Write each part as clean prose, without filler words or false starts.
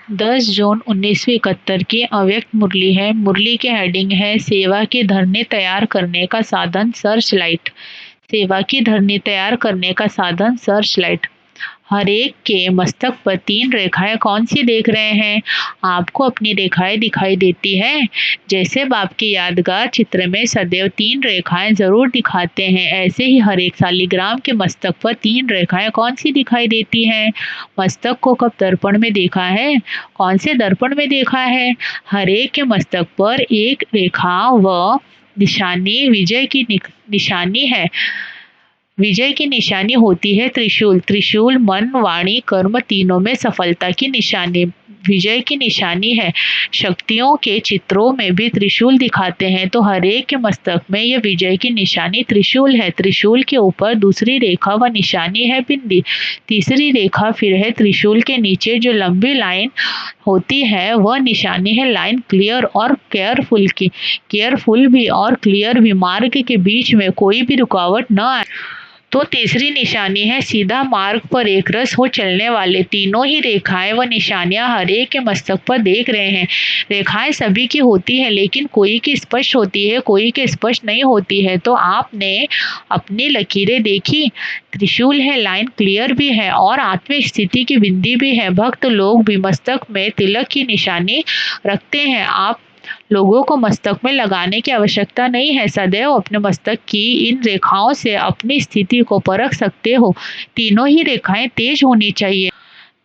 10 जून 1971 की अव्यक्त मुरली है। मुरली की हेडिंग है सेवा की धरनी तैयार करने का साधन सर्च लाइट। सेवा की धरनी तैयार करने का साधन सर्च लाइट। हर एक के मस्तक पर 3 रेखाएं कौन सी देख रहे हैं? आपको अपनी रेखाएं दिखाई देती हैं। जैसे बाप की यादगार चित्र में सदैव 3 रेखाएं जरूर दिखाते हैं, ऐसे ही हर एक शालिग्राम के मस्तक पर 3 रेखाएं कौन सी दिखाई देती हैं? मस्तक को कब दर्पण में देखा है? कौन से दर्पण में देखा है? हर एक के मस्तक पर एक रेखा व निशानी विजय की निशानी है। विजय की निशानी होती है त्रिशूल। त्रिशूल मन, वाणी, कर्म तीनों में सफलता की निशानी विजय की निशानी है। शक्तियों के चित्रों में भी त्रिशूल दिखाते हैं, तो हर एक के मस्तक में यह विजय की निशानी त्रिशूल है। त्रिशूल के ऊपर दूसरी रेखा व निशानी है बिंदी। तीसरी रेखा फिर है त्रिशूल के नीचे जो लंबी लाइन होती है वह निशानी है लाइन क्लियर और केयरफुल की। केयरफुल भी और क्लियर भी, मार्ग के बीच में कोई भी रुकावट न आए। तो तीसरी निशानी है सीधा मार्ग पर एक रस हो चलने वाले। तीनों ही रेखाएं व निशानियां हर एक के मस्तक पर देख रहे हैं। रेखाएं सभी की होती है, लेकिन कोई की स्पष्ट होती है, कोई की स्पष्ट नहीं होती है। तो आपने अपनी लकीरें देखी। त्रिशूल है, लाइन क्लियर भी है और आत्मिक स्थिति की बिंदी भी है। भक्त लोग भी मस्तक में तिलक की निशानी रखते हैं। आप लोगों को मस्तक में लगाने की आवश्यकता नहीं है। सदैव अपने मस्तक की इन रेखाओं से अपनी स्थिति को परख सकते हो। तीनों ही रेखाएं तेज होनी चाहिए,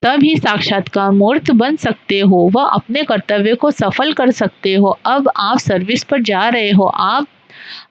तब ही साक्षात्कार मूर्त बन सकते हो व अपने कर्तव्य को सफल कर सकते हो। अब आप सर्विस पर जा रहे हो। आप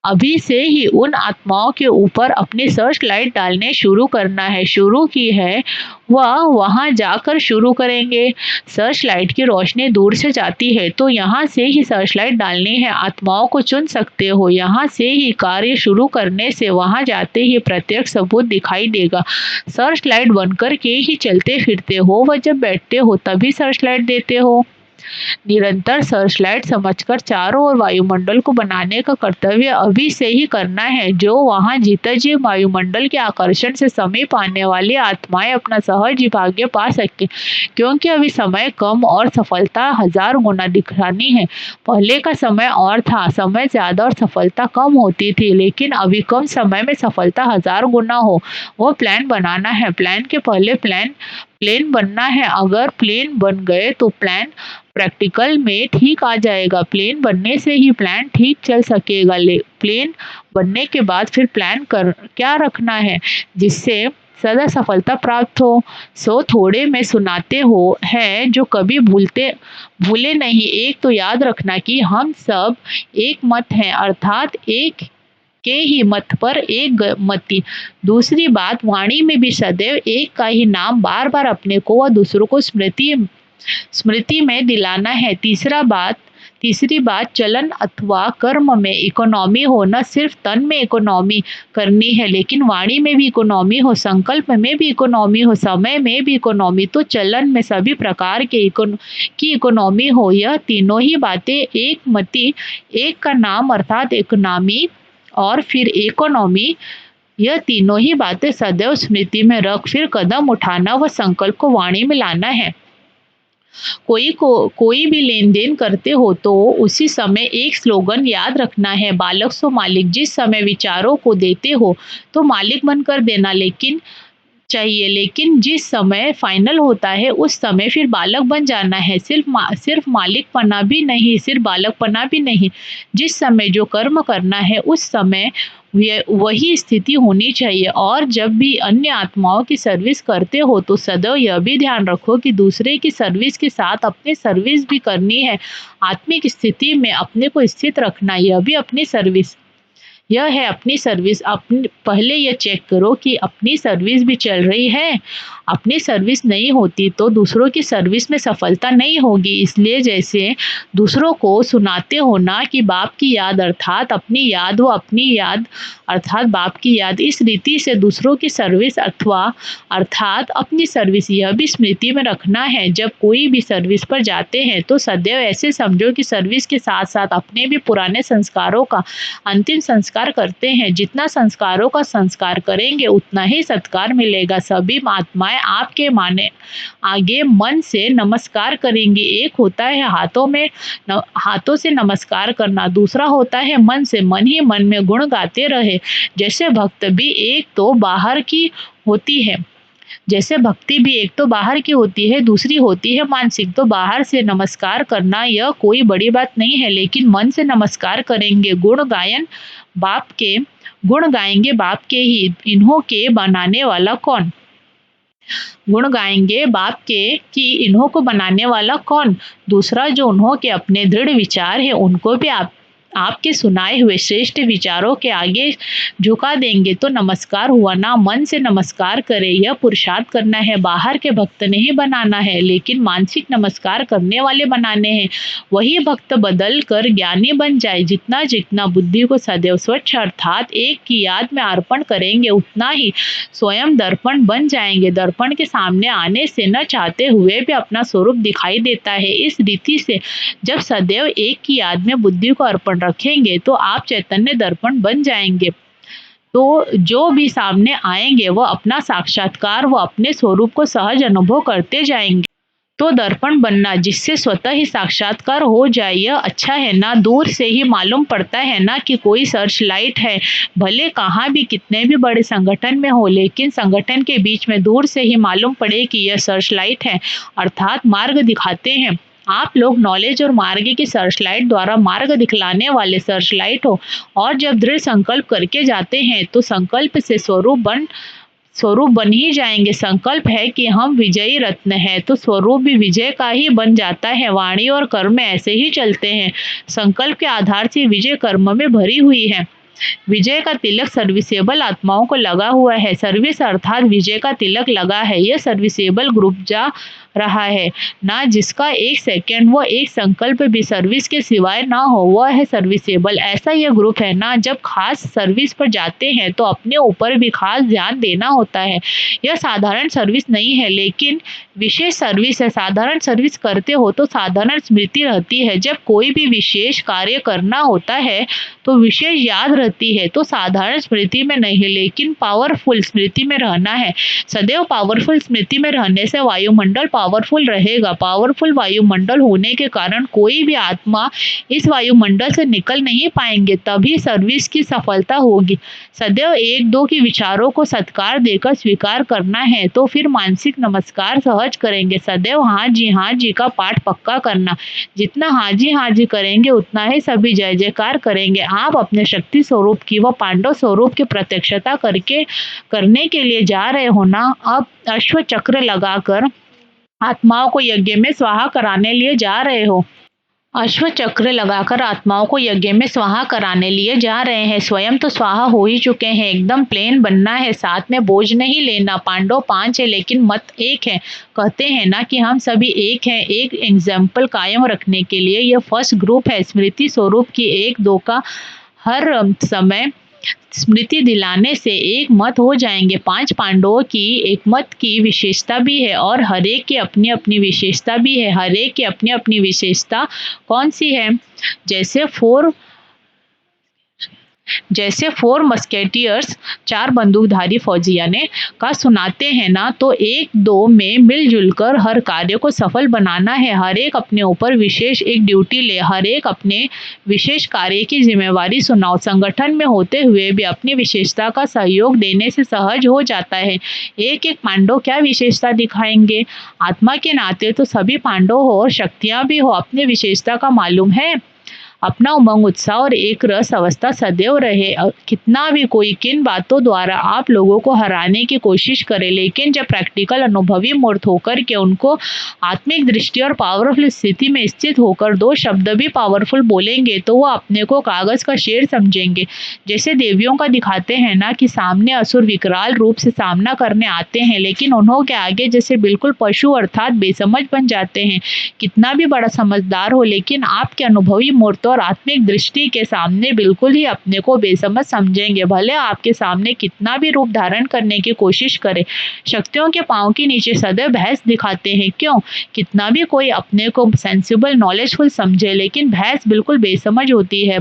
अभी से ही उन आत्माओं के ऊपर अपनी सर्च लाइट डालने शुरू करना है। शुरू की है वह वहां जाकर शुरू करेंगे। सर्च लाइट की रोशनी दूर से जाती है, तो यहाँ से ही सर्च लाइट डालनी है। आत्माओं को चुन सकते हो। यहाँ से ही कार्य शुरू करने से वहां जाते ही प्रत्यक्ष सबूत दिखाई देगा। सर्च लाइट बनकर के ही चलते फिरते हो व जब बैठते हो तभी सर्च लाइट देते हो। निरंतर सर्च लाइट समझकर चारों ओर वायुमंडल को बनाने का कर्तव्य अभी से ही करना है, जो वहां जीताजी वायुमंडल के आकर्षण से समीप आने वाली आत्माएं अपना सहज भाग्य पा सके। क्योंकि अभी समय कम और सफलता 1000 गुना दिखानी है। पहले का समय और था, समय ज्यादा और सफलता कम होती थी, लेकिन अभी कम समय में सफलता 1000 गुना हो, वो प्लान बनाना है। प्लान के पहले प्लेन बनना है। अगर प्लेन बन गए तो प्लान प्रैक्टिकल में ठीक आ जाएगा। प्लेन बनने से ही प्लान ठीक चल सकेगा। प्लेन बनने के बाद फिर प्लान कर क्या रखना है जिससे सदा सफलता प्राप्त हो। सो थोड़े में सुनाते हो है जो कभी भूले नहीं। एक तो याद रखना कि हम सब एक मत हैं, अर्थात एक के ही मत पर एक मति। दूसरी बात, वाणी में भी सदैव एक का ही नाम बार बार अपने को व दूसरों को स्मृति में दिलाना है। तीसरी बात, चलन अथवा कर्म में इकोनॉमी हो। न सिर्फ तन में इकोनॉमी करनी है, लेकिन वाणी में भी इकोनॉमी हो, संकल्प में भी इकोनॉमी हो, समय में भी इकोनॉमी। तो चलन में सभी प्रकार के की इकोनॉमी हो। यह तीनों ही बातें एक मति, एक का नाम अर्थात इकोनॉमी और फिर इकोनॉमी, यह तीनों ही बातें सदैव स्मृति में रख फिर कदम उठाना व संकल्प को वाणी में लाना है। कोई भी लेन देन करते हो तो उसी समय एक स्लोगन याद रखना है, बालक सो मालिक। जिस समय विचारों को देते हो तो मालिक बनकर देना लेकिन जिस समय फाइनल होता है उस समय फिर बालक बन जाना है। सिर्फ मालिक पना भी नहीं, सिर्फ बालक पना भी नहीं। जिस समय जो कर्म करना है उस समय वही स्थिति होनी चाहिए। और जब भी अन्य आत्माओं की सर्विस करते हो तो सदैव यह भी ध्यान रखो कि दूसरे की सर्विस के साथ अपनी सर्विस भी करनी है। आत्मिक स्थिति में अपने को स्थित रखना, यह भी अपनी सर्विस। यह है अपनी सर्विस। पहले यह चेक करो कि अपनी सर्विस भी चल रही है। अपनी सर्विस नहीं होती तो दूसरों की सर्विस में सफलता नहीं होगी। इसलिए जैसे दूसरों को सुनाते हो ना कि बाप की याद अर्थात अपनी याद, वो अपनी याद अर्थात बाप की याद, इस रीति से दूसरों की सर्विस अर्थात अपनी सर्विस यह भी स्मृति में रखना है। जब कोई भी सर्विस पर जाते हैं तो सदैव ऐसे समझो कि सर्विस के साथ साथ अपने भी पुराने संस्कारों का अंतिम संस्कार करते हैं। जितना संस्कारों का संस्कार करेंगे उतना ही सत्कार मिलेगा। सभी आत्माएं आपके माने आगे मन से नमस्कार करेंगे। एक होता है हाथों से नमस्कार करना, दूसरा होता है मन से, मन ही मन में गुण गाते रहे। जैसे भक्त भी एक तो बाहर की होती है जैसे भक्ति भी एक तो बाहर की होती है, दूसरी होती है मानसिक। तो बाहर से नमस्कार करना यह कोई बड़ी बात नहीं है, लेकिन मन से नमस्कार करेंगे। गुण गाएंगे बाप के ही, इन्हों के बनाने वाला कौन। गुण गाएंगे बाप के कि इन्हों को बनाने वाला कौन। दूसरा, जो उन्हों के अपने दृढ़ विचार है उनको भी आपके सुनाए हुए श्रेष्ठ विचारों के आगे झुका देंगे तो नमस्कार हुआ ना। मन से नमस्कार करे, यह पुरुषार्थ करना है। बाहर के भक्त नहीं बनाना है, लेकिन मानसिक नमस्कार करने वाले बनाने हैं। वही भक्त बदल कर ज्ञानी बन जाए। जितना जितना बुद्धि को सदैव स्वच्छ अर्थात एक की याद में अर्पण करेंगे, उतना ही स्वयं दर्पण बन जाएंगे। दर्पण के सामने आने से न चाहते हुए भी अपना स्वरूप दिखाई देता है। इस रीति से जब सदैव एक की याद में बुद्धि को अर्पण रखेंगे तो आप चैतन्य दर्पण बन जाएंगे। तो जो भी सामने आएंगे वो अपना साक्षात्कार, वो अपने स्वरूप को सहज अनुभव करते जाएंगे। तो दर्पण बनना जिससे स्वतः ही साक्षात्कार हो जाए, यह अच्छा है ना। दूर से ही मालूम पड़ता है ना कि कोई सर्च लाइट है। भले कहाँ भी कितने भी बड़े संगठन में हो, लेकिन संगठन के बीच में दूर से ही मालूम पड़े कि यह सर्च लाइट है, अर्थात मार्ग दिखाते हैं। आप लोग नॉलेज और मार्ग की सर्च लाइट द्वारा मार्ग दिखलाने वाले सर्च लाइट हो। और जब दृढ़ संकल्प करके जाते हैं तो संकल्प से स्वरूप बन ही जाएंगे। संकल्प है कि हम विजयी रत्न है, तो स्वरूप भी विजय का ही बन जाता है। वाणी और कर्म ऐसे ही चलते हैं। संकल्प के आधार से विजय कर्म में भरी हुई है। विजय का तिलक सर्विसेबल आत्माओं को लगा हुआ है। सर्विस अर्थात विजय का तिलक लगा है। यह सर्विसेबल ग्रुप जा रहा है ना, जिसका एक सेकंड वो एक संकल्प भी सर्विस के सिवाय ना हो, वह है सर्विसेबल। ऐसा यह ग्रुप है ना। जब खास सर्विस पर जाते हैं तो अपने ऊपर भी खास ध्यान देना होता है। यह साधारण सर्विस नहीं है, लेकिन विशेष सर्विस है। साधारण सर्विस करते हो तो साधारण स्मृति रहती है। जब कोई भी विशेष कार्य करना होता है तो विशेष याद रहती है। तो साधारण स्मृति में नहीं, लेकिन पावरफुल स्मृति में रहना है। सदैव पावरफुल स्मृति में रहने से वायुमंडल पावरफुल रहेगा। पावरफुल वायुमंडल होने के कारण कोई भी आत्मा इस वायुमंडल से निकल नहीं पाएंगे, तभी सर्विस की सफलता होगी। सदैव एक दो के विचारों को सत्कार देकर स्वीकार करना है, तो फिर मानसिक नमस्कार सहज करेंगे। सदैव हाँ जी का पाठ पक्का करना। जितना हाँ जी करेंगे उतना ही सभी जय जयकार करेंगे। आप अपने शक्ति स्वरूप की व पांडव स्वरूप की प्रत्यक्षता करने के लिए जा रहे हो ना। अब अश्व चक्र लगाकर आत्माओं को यज्ञ में स्वाहा कराने लिए जा रहे हो। अश्व चक्र लगाकर आत्माओं को यज्ञ में स्वाहा कराने लिए जा रहे हैं। स्वयं तो स्वाहा हो ही चुके हैं। एकदम प्लेन बनना है, साथ में बोझ नहीं लेना। पांडव 5 है लेकिन मत एक है। कहते हैं ना कि हम सभी एक हैं। एक एग्जाम्पल कायम रखने के लिए यह फर्स्ट ग्रुप है। स्मृति स्वरूप की 1-2 का हर समय स्मृति दिलाने से एक मत हो जाएंगे। 5 पांडवों की एक मत की विशेषता भी है और हरेक की अपनी अपनी विशेषता भी है। हरेक की अपनी अपनी विशेषता कौन सी है? जैसे 4 मस्केटियर्स 4 बंदूकधारी फौजियाने का सुनाते हैं ना, तो 1-2 में मिलजुल कर हर कार्य को सफल बनाना है। हर एक अपने ऊपर विशेष एक ड्यूटी ले, हर एक अपने विशेष कार्य की जिम्मेवारी सुनाओ। संगठन में होते हुए भी अपनी विशेषता का सहयोग देने से सहज हो जाता है। एक एक पांडव क्या विशेषता दिखाएंगे? आत्मा के नाते तो सभी पांडव हो और शक्तियाँ भी हो। अपनी विशेषता का मालूम है। अपना उमंग उत्साह और एक रस अवस्था सदैव रहे। कितना भी कोई किन बातों द्वारा आप लोगों को हराने की कोशिश करे, लेकिन जब प्रैक्टिकल अनुभवी मूर्त होकर के उनको आत्मिक दृष्टि और पावरफुल स्थिति में स्थित होकर 2 शब्द भी पावरफुल बोलेंगे तो वो अपने को कागज का शेर समझेंगे। जैसे देवियों का दिखाते हैं ना कि सामने असुर विकराल रूप से सामना करने आते हैं, लेकिन उन्हों के आगे जैसे बिल्कुल पशु अर्थात बेसमझ बन जाते हैं। कितना भी बड़ा समझदार हो, लेकिन आपके अनुभवी मूर्त और आत्मिक दृष्टि के सामने बिल्कुल ही अपने को बेसमझ समझेंगे। भले आपके सामने कितना भी रूप धारण करने की कोशिश करे। शक्तियों के पांव के नीचे सदैव भैंस दिखाते हैं। क्यों? कितना भी कोई अपने को सेंसिबल नॉलेजफुल समझे, लेकिन भैंस बिल्कुल बेसमझ होती है।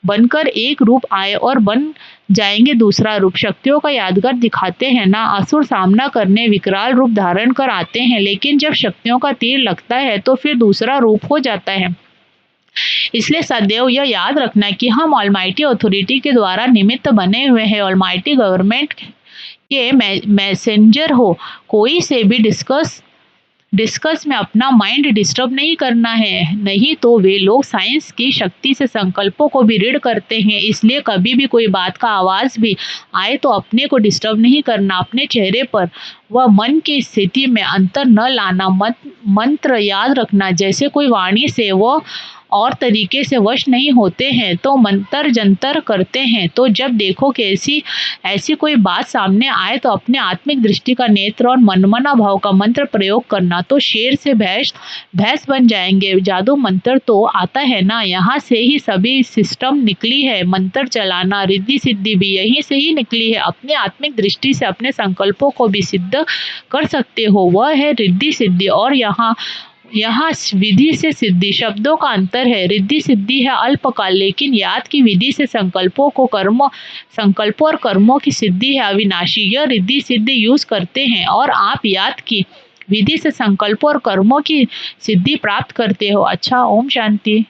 बनकर एक रूप आए और बन जाएंगे दूसरा रूप। शक्तियों का यादगार दिखाते हैं ना, असुर सामना करने विकराल रूप धारण कर आते हैं, लेकिन जब शक्तियों का तीर लगता है तो फिर दूसरा रूप हो जाता है। इसलिए सदैव यह याद रखना कि हम ऑलमाइटी अथॉरिटी के द्वारा निमित्त बने हुए हैं, ऑलमाइटी गवर्नमेंट के मैसेंजर हो। कोई से भी डिस्कस में अपना माइंड डिस्टर्ब नहीं करना है, नहीं तो वे लोग साइंस की शक्ति से संकल्पों को भी रीड करते हैं। इसलिए कभी भी कोई बात का आवाज भी आए तो अपने को डिस्टर्ब नहीं करना, अपने चेहरे पर व मन की स्थिति में अंतर न लाना, मंत्र याद रखना। जैसे कोई वाणी से वो और तरीके से वश नहीं होते हैं तो मंतर जंतर करते हैं। तो जब देखो कि ऐसी कोई बात सामने आए तो अपने आत्मिक दृष्टि का नेत्र और मनमना भाव का मंत्र प्रयोग करना, तो शेर से भैंस बन जाएंगे। जादू मंत्र तो आता है ना, यहाँ से ही सभी सिस्टम निकली है। मंत्र चलाना, रिद्धि सिद्धि भी यहीं से ही निकली है। अपने आत्मिक दृष्टि से अपने संकल्पों को भी सिद्ध कर सकते हो, वह है रिद्धि सिद्धि। और यहाँ विधि से सिद्धि शब्दों का अंतर है। रिद्धि सिद्धि है अल्पकाल, लेकिन याद की विधि से संकल्पों और कर्मों की सिद्धि है अविनाशी। यह रिद्धि सिद्धि यूज करते हैं और आप याद की विधि से संकल्पों और कर्मों की सिद्धि प्राप्त करते हो। अच्छा, ओम शांति।